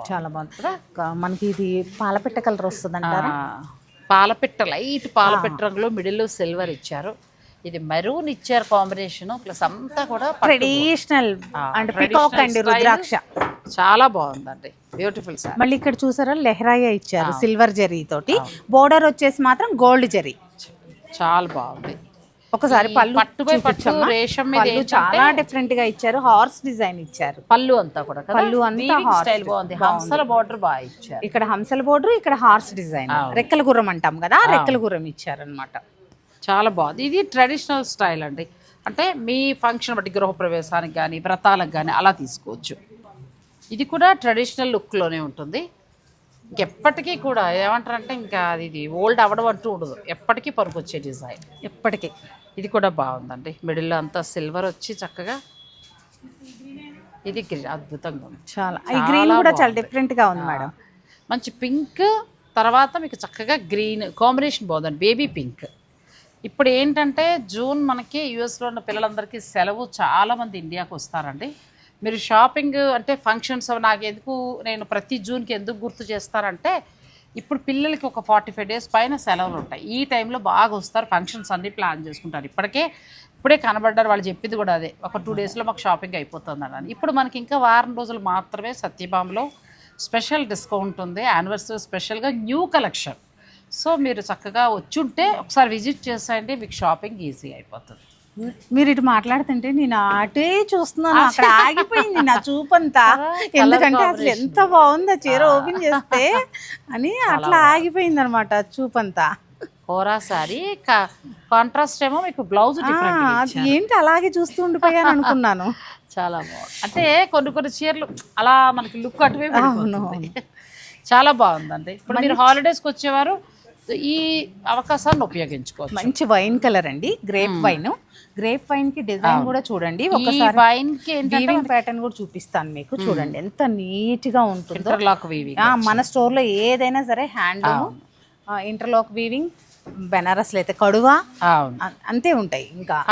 బాగుంది. చాలా బాగుంది కదా. మనకి ఇది పాలపిట్ట కలర్ వస్తుంది అంటారా? పాలపిట్ట లైట్ పాలపిట్ట రంగులో మిడిల్ సిల్వర్ ఇచ్చారు. ఇది మెరూన్ ఇచ్చారు కాంబినేషన్. ప్లస్ అంతా కూడా ట్రెడిషనల్ అండ్ పికాక్ అండ్ రుద్రాక్ష చాలా బాగుందండి. Beautiful sir. మళ్ళీ ఇక్కడ చూసారా లెహరాయా ఇచ్చారు సిల్వర్ జరీ తోటి. బోర్డర్ వచ్చేసి మాత్రం గోల్డ్ జరీ. చాలా బాగుంది. ఒకసారి పళ్ళు పట్టుపై పట్టు రేషం మీద చాలా డిఫరెంట్ గా ఇచ్చారు. హార్స్ డిజైన్ ఇచ్చారు. పళ్ళు అంతా కూడా పళ్ళు అంతా స్టైల్ బాగుంది. హంసల బార్డర్ బాగా ఇచ్చారు. ఇక్కడ హంసల బోర్డర్, ఇక్కడ హార్స్ డిజైన్, రెక్కల గుర్రం అంటాం కదా, రెక్కల గుర్రం ఇచ్చారనమాట. చాలా బాగుంది. ఇది ట్రెడిషనల్ స్టైల్ అండి. అంటే మీ ఫంక్షన్ బట్టి గృహప్రవేశానికి కానీ వ్రతాలకు కానీ అలా తీసుకోవచ్చు. ఇది కూడా ట్రెడిషనల్ లుక్లోనే ఉంటుంది. ఎప్పటికీ కూడా ఏమంటారంటే ఇంకా ఇది ఓల్డ్ అవ్వడం అంటూ ఉండదు. ఎప్పటికీ పరుగు వచ్చే డిజైన్ ఎప్పటికీ. ఇది కూడా బాగుందండి. మిడిల్లో అంతా సిల్వర్ వచ్చి చక్కగా ఇది గ్రీన్ అద్భుతంగా ఉంది. చాలా ఈ గ్రీన్ కూడా చాలా డిఫరెంట్ గా ఉంది మేడం. మంచి పింక్ తర్వాత మీకు చక్కగా గ్రీన్ కాంబినేషన్ బాగుందండి. Baby pink. ఇప్పుడు ఏంటంటే జూన్ మనకి యూఎస్లో ఉన్న పిల్లలందరికీ సెలవు. చాలామంది ఇండియాకి వస్తారండి. మీరు షాపింగ్ అంటే ఫంక్షన్స్ నాకు ఎందుకు నేను ప్రతి జూన్కి ఎందుకు గుర్తు చేస్తారంటే ఇప్పుడు పిల్లలకి ఒక 45 days పైన సెలవులు ఉంటాయి. ఈ టైంలో బాగా వస్తారు, ఫంక్షన్స్ అన్నీ ప్లాన్ చేసుకుంటారు. ఇప్పుడే కనబడ్డారు. వాళ్ళు చెప్పింది కూడా అదే, ఒక 2 daysలో మాకు షాపింగ్ అయిపోతుంది అని. ఇప్పుడు మనకి ఇంకా వారం రోజులు మాత్రమే సత్యభామలో స్పెషల్ డిస్కౌంట్ ఉంది. యానివర్సరీ స్పెషల్గా న్యూ కలెక్షన్. సో మీరు చక్కగా వచ్చుంటే ఒకసారి విజిట్ చేసేయండి, మీకు షాపింగ్ ఈజీ అయిపోతుంది. మీరు ఇటు మాట్లాడుతుంటే నేను అటే చూస్తున్నాను, అక్కడ ఆగిపోయింది నా చూపంతా. ఎందుకంటే అసలు ఎంత బాగుంది చీర ఓపెన్ చేస్తే అని అట్లా ఆగిపోయింది అనమాట చూపంతా. కోరా సారీ కాంట్రాస్ట్ ఏమో మీకు బ్లౌజ్ ఏంటి అలాగే చూస్తూ ఉండిపోయాను అనుకున్నాను. చాలా బాగుంది. అంటే కొన్ని చీరలు అలా మనకి లుక్ అటువైపు చాలా బాగుందండి. ఇప్పుడు మీరు హాలిడేస్కి వచ్చేవారు ఈ అవకాశాన్ని ఉపయోగించుకోవచ్చు. మంచి వైన్ కలర్ అండి, గ్రేప్ వైన్. గ్రేప్ వైన్ కి డిజైన్ కూడా చూడండి. ఒకసారి వైన్ కి వీవింగ్ ప్యాటర్న్ కూడా చూపిస్తాను మీకు. చూడండి ఎంత నీట్ గా ఉంటుందో. ఇంటర్లాక్ వీవింగ్ మన స్టోర్ లో ఏదైనా సరే హ్యాండ్లూమ్, ఇంటర్లాక్ వీవింగ్, బెనారస్ అయితే కడువా అంతే ఉంటాయి. ఇంకా